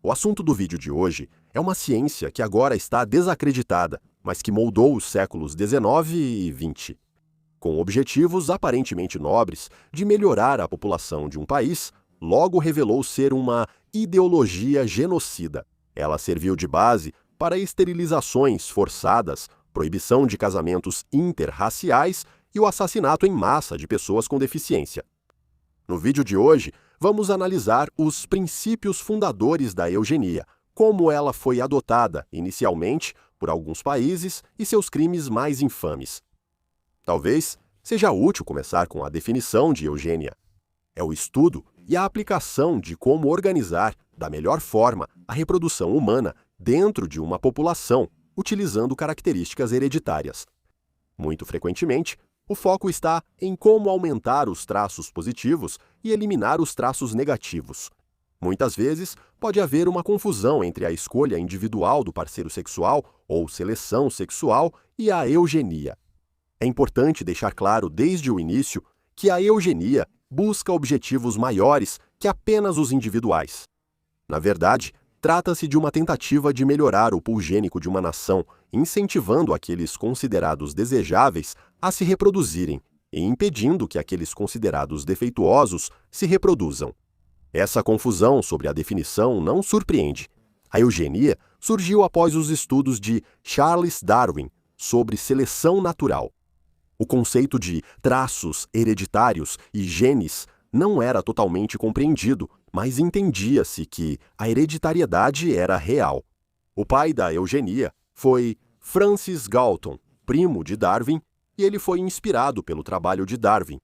O assunto do vídeo de hoje é uma ciência que agora está desacreditada, mas que moldou os séculos XIX e XX. Com objetivos aparentemente nobres de melhorar a população de um país, logo revelou ser uma ideologia genocida. Ela serviu de base para esterilizações forçadas, proibição de casamentos interraciais e o assassinato em massa de pessoas com deficiência. No vídeo de hoje, vamos analisar os princípios fundadores da eugenia, como ela foi adotada inicialmente por alguns países e seus crimes mais infames. Talvez seja útil começar com a definição de eugênia. É o estudo e a aplicação de como organizar, da melhor forma, a reprodução humana dentro de uma população, utilizando características hereditárias. Muito frequentemente, o foco está em como aumentar os traços positivos e eliminar os traços negativos. Muitas vezes, pode haver uma confusão entre a escolha individual do parceiro sexual ou seleção sexual e a eugenia. É importante deixar claro desde o início que a eugenia busca objetivos maiores que apenas os individuais. Na verdade, trata-se de uma tentativa de melhorar o pool gênico de uma nação, incentivando aqueles considerados desejáveis a se reproduzirem e impedindo que aqueles considerados defeituosos se reproduzam. Essa confusão sobre a definição não surpreende. A eugenia surgiu após os estudos de Charles Darwin sobre seleção natural. O conceito de traços hereditários e genes não era totalmente compreendido, mas entendia-se que a hereditariedade era real. O pai da eugenia foi Francis Galton, primo de Darwin, e ele foi inspirado pelo trabalho de Darwin.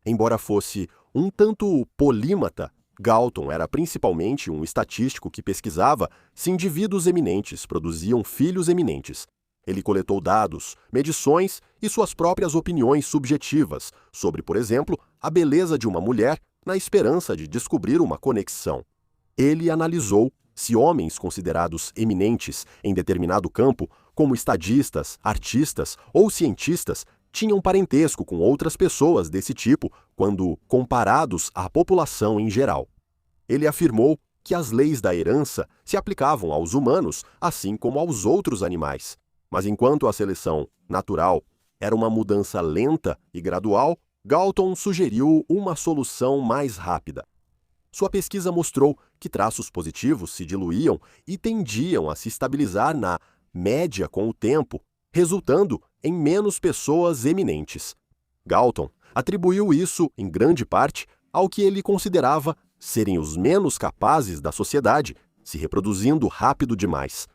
Embora fosse um tanto polímata, Galton era principalmente um estatístico que pesquisava se indivíduos eminentes produziam filhos eminentes. Ele coletou dados, medições e suas próprias opiniões subjetivas sobre, por exemplo, a beleza de uma mulher na esperança de descobrir uma conexão. Ele analisou se homens considerados eminentes em determinado campo, como estadistas, artistas ou cientistas, tinham parentesco com outras pessoas desse tipo quando comparados à população em geral. Ele afirmou que as leis da herança se aplicavam aos humanos, assim como aos outros animais. Mas enquanto a seleção natural era uma mudança lenta e gradual, Galton sugeriu uma solução mais rápida. Sua pesquisa mostrou que traços positivos se diluíam e tendiam a se estabilizar na média com o tempo, resultando em menos pessoas eminentes. Galton atribuiu isso, em grande parte, ao que ele considerava serem os menos capazes da sociedade, se reproduzindo rápido demais.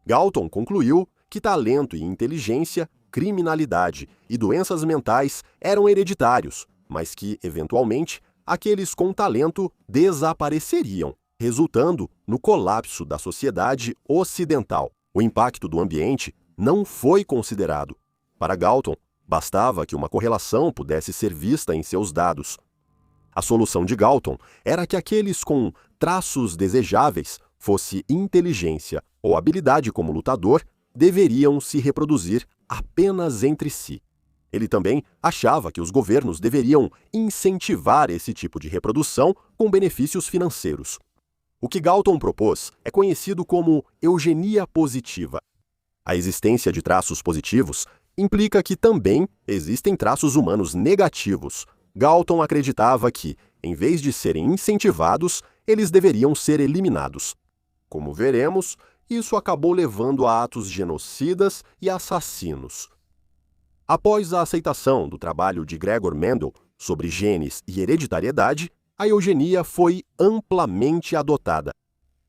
Galton concluiu que talento e inteligência, criminalidade e doenças mentais eram hereditários, mas que, eventualmente, aqueles com talento desapareceriam, resultando no colapso da sociedade ocidental. O impacto do ambiente não foi considerado. Para Galton, bastava que uma correlação pudesse ser vista em seus dados. A solução de Galton era que aqueles com traços desejáveis, fosse inteligência ou habilidade como lutador, deveriam se reproduzir apenas entre si. Ele também achava que os governos deveriam incentivar esse tipo de reprodução com benefícios financeiros. O que Galton propôs é conhecido como eugenia positiva. A existência de traços positivos implica que também existem traços humanos negativos. Galton acreditava que, em vez de serem incentivados, eles deveriam ser eliminados. Como veremos, isso acabou levando a atos genocidas e assassinos. Após a aceitação do trabalho de Gregor Mendel sobre genes e hereditariedade, a eugenia foi amplamente adotada.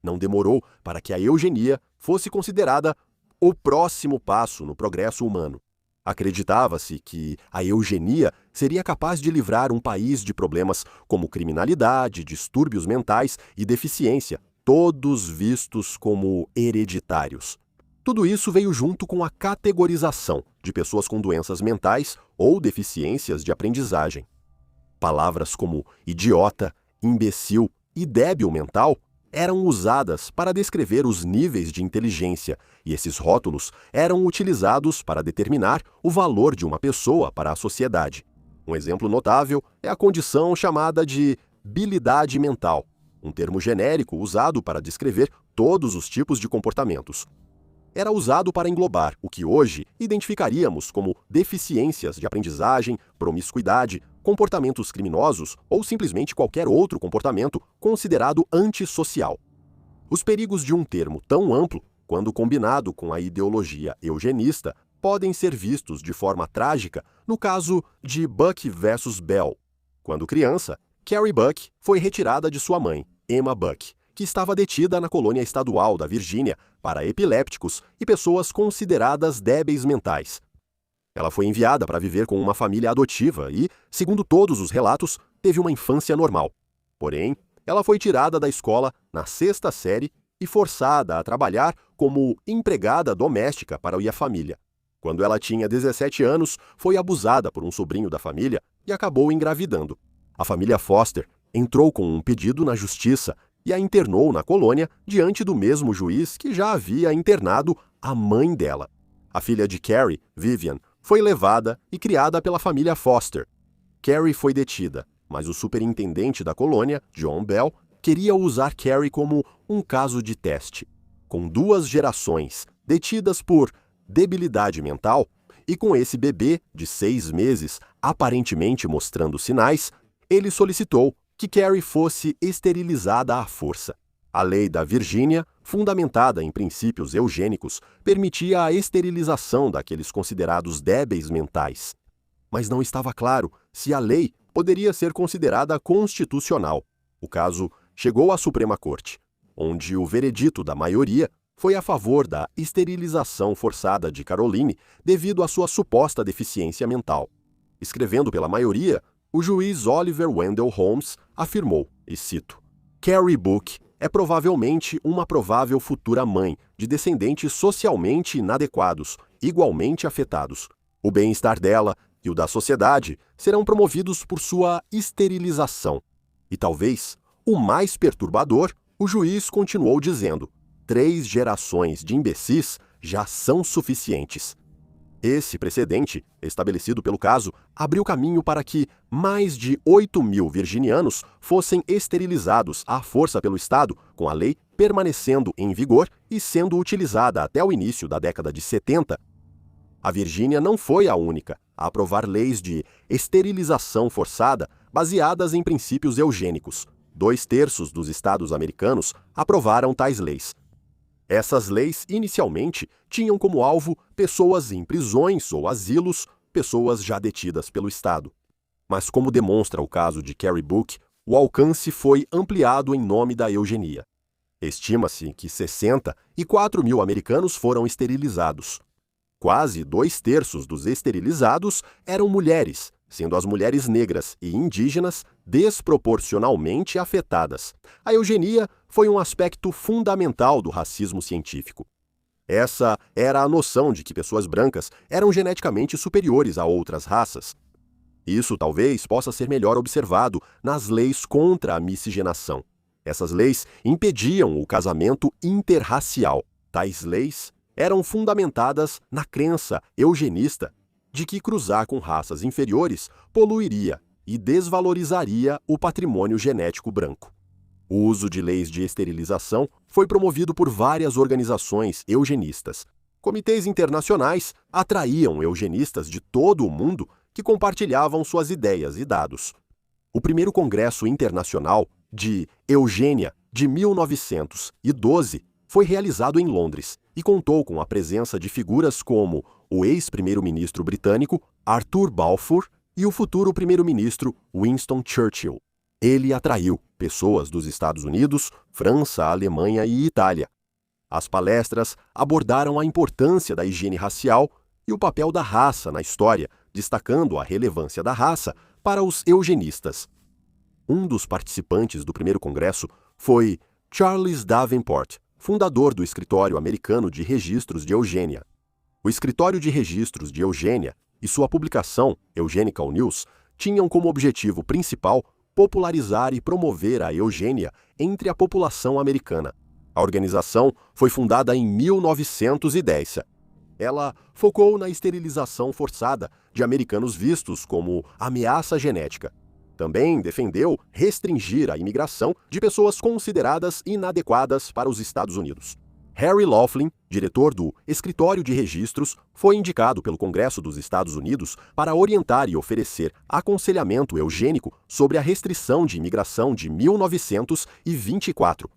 Não demorou para que a eugenia fosse considerada o próximo passo no progresso humano. Acreditava-se que a eugenia seria capaz de livrar um país de problemas como criminalidade, distúrbios mentais e deficiência, todos vistos como hereditários. Tudo isso veio junto com a categorização de pessoas com doenças mentais ou deficiências de aprendizagem. Palavras como idiota, imbecil e débil mental eram usadas para descrever os níveis de inteligência, e esses rótulos eram utilizados para determinar o valor de uma pessoa para a sociedade. Um exemplo notável é a condição chamada de bilidade mental, um termo genérico usado para descrever todos os tipos de comportamentos. Era usado para englobar o que hoje identificaríamos como deficiências de aprendizagem, promiscuidade, comportamentos criminosos ou simplesmente qualquer outro comportamento considerado antissocial. Os perigos de um termo tão amplo, quando combinado com a ideologia eugenista, podem ser vistos de forma trágica no caso de Buck versus Bell. Quando criança, Carrie Buck foi retirada de sua mãe, Emma Buck, que estava detida na colônia estadual da Virgínia para epilépticos e pessoas consideradas débeis mentais. Ela foi enviada para viver com uma família adotiva e, segundo todos os relatos, teve uma infância normal. Porém, ela foi tirada da escola na 6ª série e forçada a trabalhar como empregada doméstica para a família. Quando ela tinha 17 anos, foi abusada por um sobrinho da família e acabou engravidando. A família Foster entrou com um pedido na justiça e a internou na colônia diante do mesmo juiz que já havia internado a mãe dela. A filha de Carrie, Vivian, foi levada e criada pela família Foster. Carrie foi detida, mas o superintendente da colônia, John Bell, queria usar Carrie como um caso de teste. Com 2 gerações detidas por debilidade mental e com esse bebê de 6 meses aparentemente mostrando sinais, ele solicitou que Carrie fosse esterilizada à força. A lei da Virgínia, fundamentada em princípios eugênicos, permitia a esterilização daqueles considerados débeis mentais. Mas não estava claro se a lei poderia ser considerada constitucional. O caso chegou à Suprema Corte, onde o veredito da maioria foi a favor da esterilização forçada de Caroline devido à sua suposta deficiência mental. Escrevendo pela maioria, o juiz Oliver Wendell Holmes afirmou, e cito, "Carrie Buck é provavelmente uma provável futura mãe de descendentes socialmente inadequados, igualmente afetados. O bem-estar dela e o da sociedade serão promovidos por sua esterilização." E talvez, o mais perturbador, o juiz continuou dizendo, 3 gerações de imbecis já são suficientes. Esse precedente, estabelecido pelo caso, abriu caminho para que mais de 8.000 virginianos fossem esterilizados à força pelo Estado, com a lei permanecendo em vigor e sendo utilizada até o início da década de 70. A Virgínia não foi a única a aprovar leis de esterilização forçada baseadas em princípios eugênicos. 2/3 dos estados americanos aprovaram tais leis. Essas leis, inicialmente, tinham como alvo pessoas em prisões ou asilos, pessoas já detidas pelo Estado. Mas, como demonstra o caso de Carrie Buck, o alcance foi ampliado em nome da eugenia. Estima-se que 64.000 americanos foram esterilizados. Quase 2/3 dos esterilizados eram mulheres, sendo as mulheres negras e indígenas desproporcionalmente afetadas. A eugenia foi um aspecto fundamental do racismo científico. Essa era a noção de que pessoas brancas eram geneticamente superiores a outras raças. Isso talvez possa ser melhor observado nas leis contra a miscigenação. Essas leis impediam o casamento interracial. Tais leis eram fundamentadas na crença eugenista de que cruzar com raças inferiores poluiria e desvalorizaria o patrimônio genético branco. O uso de leis de esterilização foi promovido por várias organizações eugenistas. Comitês internacionais atraíam eugenistas de todo o mundo que compartilhavam suas ideias e dados. O primeiro Congresso Internacional de Eugênia de 1912 foi realizado em Londres e contou com a presença de figuras como o ex-primeiro-ministro britânico Arthur Balfour e o futuro primeiro-ministro Winston Churchill. Ele atraiu pessoas dos Estados Unidos, França, Alemanha e Itália. As palestras abordaram a importância da higiene racial e o papel da raça na história, destacando a relevância da raça para os eugenistas. Um dos participantes do primeiro congresso foi Charles Davenport, fundador do Escritório Americano de Registros de Eugênia. O Escritório de Registros de Eugênia e sua publicação, Eugenical News, tinham como objetivo principal popularizar e promover a eugênia entre a população americana. A organização foi fundada em 1910. Ela focou na esterilização forçada de americanos vistos como ameaça genética. Também defendeu restringir a imigração de pessoas consideradas inadequadas para os Estados Unidos. Harry Laughlin, diretor do Escritório de Registros, foi indicado pelo Congresso dos Estados Unidos para orientar e oferecer aconselhamento eugênico sobre a restrição de imigração de 1924.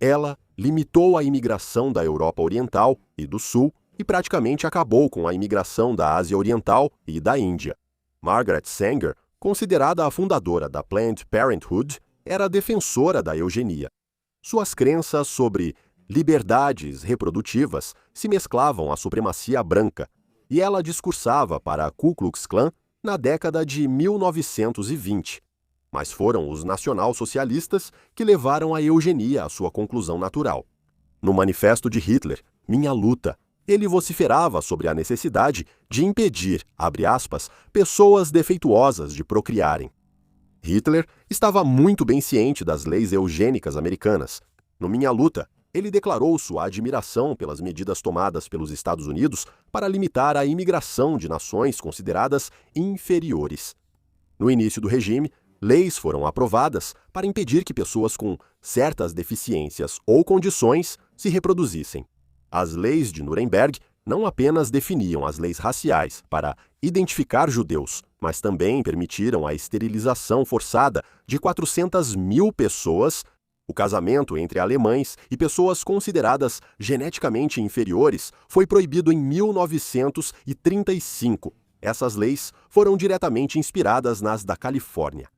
Ela limitou a imigração da Europa Oriental e do Sul e praticamente acabou com a imigração da Ásia Oriental e da Índia. Margaret Sanger, considerada a fundadora da Planned Parenthood, era defensora da eugenia. Suas crenças sobre liberdades reprodutivas se mesclavam à supremacia branca, e ela discursava para a Ku Klux Klan na década de 1920. Mas foram os nacional-socialistas que levaram a eugenia à sua conclusão natural. No manifesto de Hitler, Minha Luta, ele vociferava sobre a necessidade de impedir, abre aspas, pessoas defeituosas de procriarem. Hitler estava muito bem ciente das leis eugênicas americanas. No Minha Luta, ele declarou sua admiração pelas medidas tomadas pelos Estados Unidos para limitar a imigração de nações consideradas inferiores. No início do regime, leis foram aprovadas para impedir que pessoas com certas deficiências ou condições se reproduzissem. As leis de Nuremberg não apenas definiam as leis raciais para identificar judeus, mas também permitiram a esterilização forçada de 400 mil pessoas, o casamento entre alemães e pessoas consideradas geneticamente inferiores foi proibido em 1935. Essas leis foram diretamente inspiradas nas da Califórnia.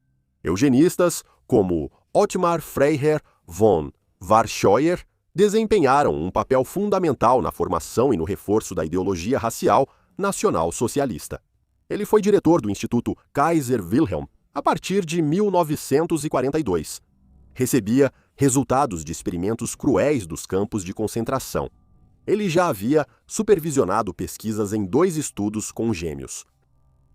Eugenistas como Ottmar Freiherr von Warschauer desempenharam um papel fundamental na formação e no reforço da ideologia racial nacional-socialista. Ele foi diretor do Instituto Kaiser Wilhelm a partir de 1942. Recebia resultados de experimentos cruéis dos campos de concentração. Ele já havia supervisionado pesquisas em 2 estudos com gêmeos.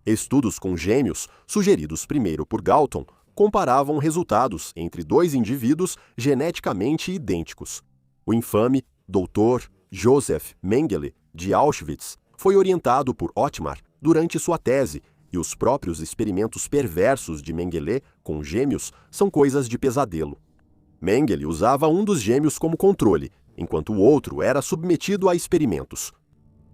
Estudos com gêmeos, sugeridos primeiro por Galton, comparavam resultados entre 2 indivíduos geneticamente idênticos. O infame Dr. Joseph Mengele, de Auschwitz, foi orientado por Ottmar durante sua tese, e os próprios experimentos perversos de Mengele com gêmeos são coisas de pesadelo. Mengele usava um dos gêmeos como controle, enquanto o outro era submetido a experimentos.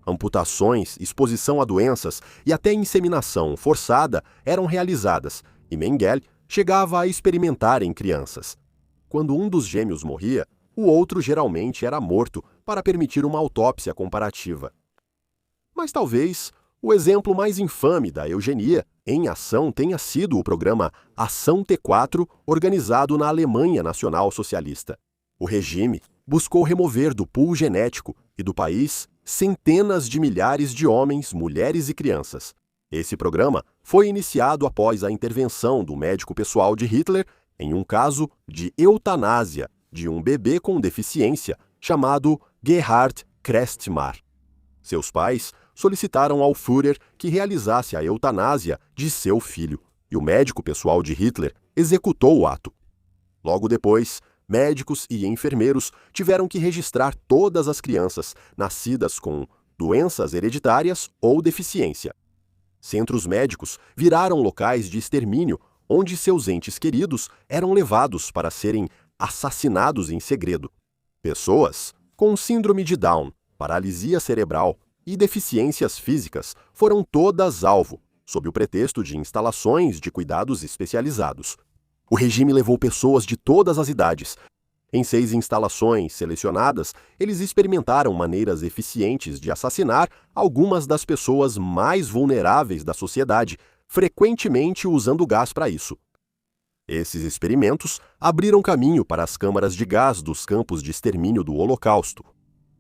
Amputações, exposição a doenças e até inseminação forçada eram realizadas, e Mengele chegava a experimentar em crianças. Quando um dos gêmeos morria, o outro geralmente era morto para permitir uma autópsia comparativa. Mas talvez o exemplo mais infame da eugenia em ação tenha sido o programa Ação T4, organizado na Alemanha Nacional Socialista. O regime buscou remover do pool genético e do país centenas de milhares de homens, mulheres e crianças. Esse programa foi iniciado após a intervenção do médico pessoal de Hitler em um caso de eutanásia de um bebê com deficiência chamado Gerhard Krestmar. Seus pais solicitaram ao Führer que realizasse a eutanásia de seu filho, e o médico pessoal de Hitler executou o ato. Logo depois, médicos e enfermeiros tiveram que registrar todas as crianças nascidas com doenças hereditárias ou deficiência. Centros médicos viraram locais de extermínio onde seus entes queridos eram levados para serem assassinados em segredo. Pessoas com síndrome de Down, paralisia cerebral e deficiências físicas foram todas alvo, sob o pretexto de instalações de cuidados especializados. O regime levou pessoas de todas as idades. Em 6 instalações selecionadas, eles experimentaram maneiras eficientes de assassinar algumas das pessoas mais vulneráveis da sociedade, frequentemente usando gás para isso. Esses experimentos abriram caminho para as câmaras de gás dos campos de extermínio do Holocausto.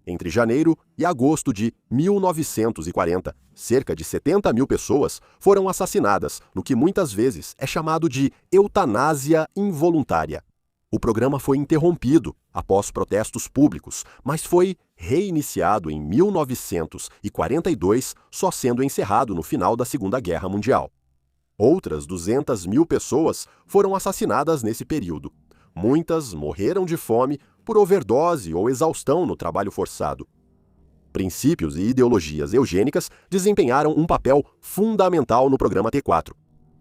Entre janeiro e agosto de 1940, cerca de 70 mil pessoas foram assassinadas, no que muitas vezes é chamado de eutanásia involuntária. O programa foi interrompido após protestos públicos, mas foi reiniciado em 1942, só sendo encerrado no final da Segunda Guerra Mundial. Outras 200 mil pessoas foram assassinadas nesse período. Muitas morreram de fome, por overdose ou exaustão no trabalho forçado. Princípios e ideologias eugênicas desempenharam um papel fundamental no programa T4.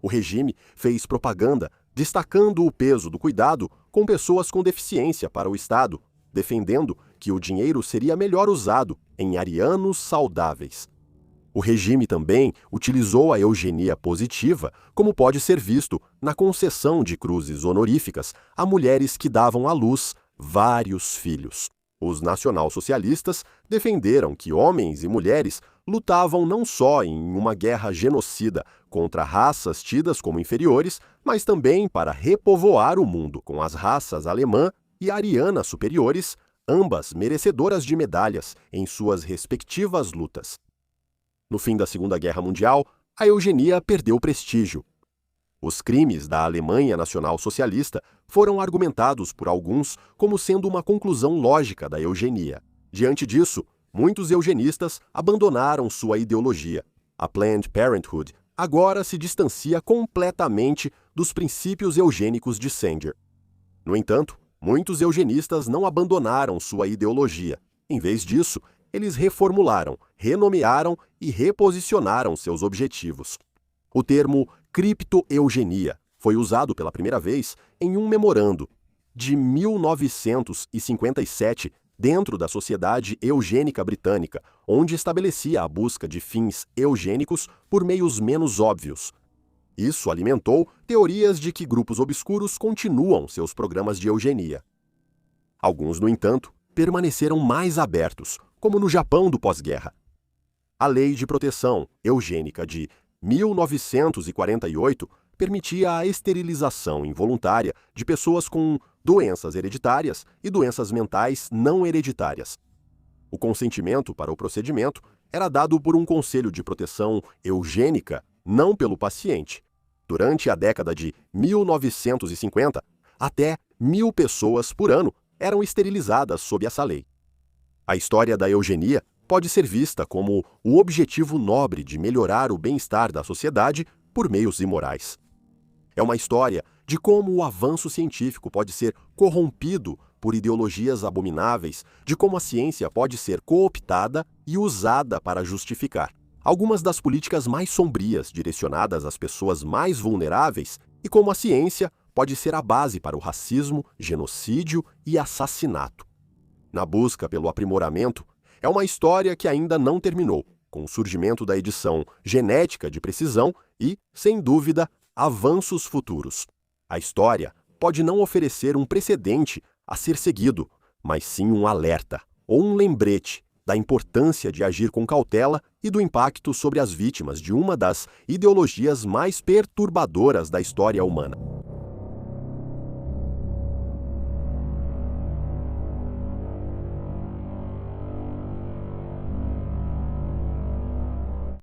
O regime fez propaganda destacando o peso do cuidado com pessoas com deficiência para o Estado, defendendo que o dinheiro seria melhor usado em arianos saudáveis. O regime também utilizou a eugenia positiva, como pode ser visto na concessão de cruzes honoríficas a mulheres que davam à luz vários filhos. Os nacionalsocialistas defenderam que homens e mulheres lutavam não só em uma guerra genocida contra raças tidas como inferiores, mas também para repovoar o mundo com as raças alemã e ariana superiores, ambas merecedoras de medalhas em suas respectivas lutas. No fim da Segunda Guerra Mundial, a eugenia perdeu prestígio. Os crimes da Alemanha nacional-socialista foram argumentados por alguns como sendo uma conclusão lógica da eugenia. Diante disso, muitos eugenistas abandonaram sua ideologia. A Planned Parenthood agora se distancia completamente dos princípios eugênicos de Sanger. No entanto, muitos eugenistas não abandonaram sua ideologia. Em vez disso, eles reformularam, renomearam e reposicionaram seus objetivos. O termo criptoeugenia foi usado pela primeira vez em um memorando de 1957 dentro da Sociedade Eugênica Britânica, onde estabelecia a busca de fins eugênicos por meios menos óbvios. Isso alimentou teorias de que grupos obscuros continuam seus programas de eugenia. Alguns, no entanto, permaneceram mais abertos, como no Japão do pós-guerra. A Lei de Proteção Eugênica de 1948 permitia a esterilização involuntária de pessoas com doenças hereditárias e doenças mentais não hereditárias. O consentimento para o procedimento era dado por um conselho de proteção eugênica, não pelo paciente. Durante a década de 1950, até 1.000 pessoas por ano eram esterilizadas sob essa lei. A história da eugenia pode ser vista como o objetivo nobre de melhorar o bem-estar da sociedade por meios imorais. É uma história de como o avanço científico pode ser corrompido por ideologias abomináveis, de como a ciência pode ser cooptada e usada para justificar algumas das políticas mais sombrias direcionadas às pessoas mais vulneráveis e como a ciência pode ser a base para o racismo, genocídio e assassinato. Na busca pelo aprimoramento, é uma história que ainda não terminou, com o surgimento da edição genética de precisão e, sem dúvida, avanços futuros. A história pode não oferecer um precedente a ser seguido, mas sim um alerta ou um lembrete da importância de agir com cautela e do impacto sobre as vítimas de uma das ideologias mais perturbadoras da história humana.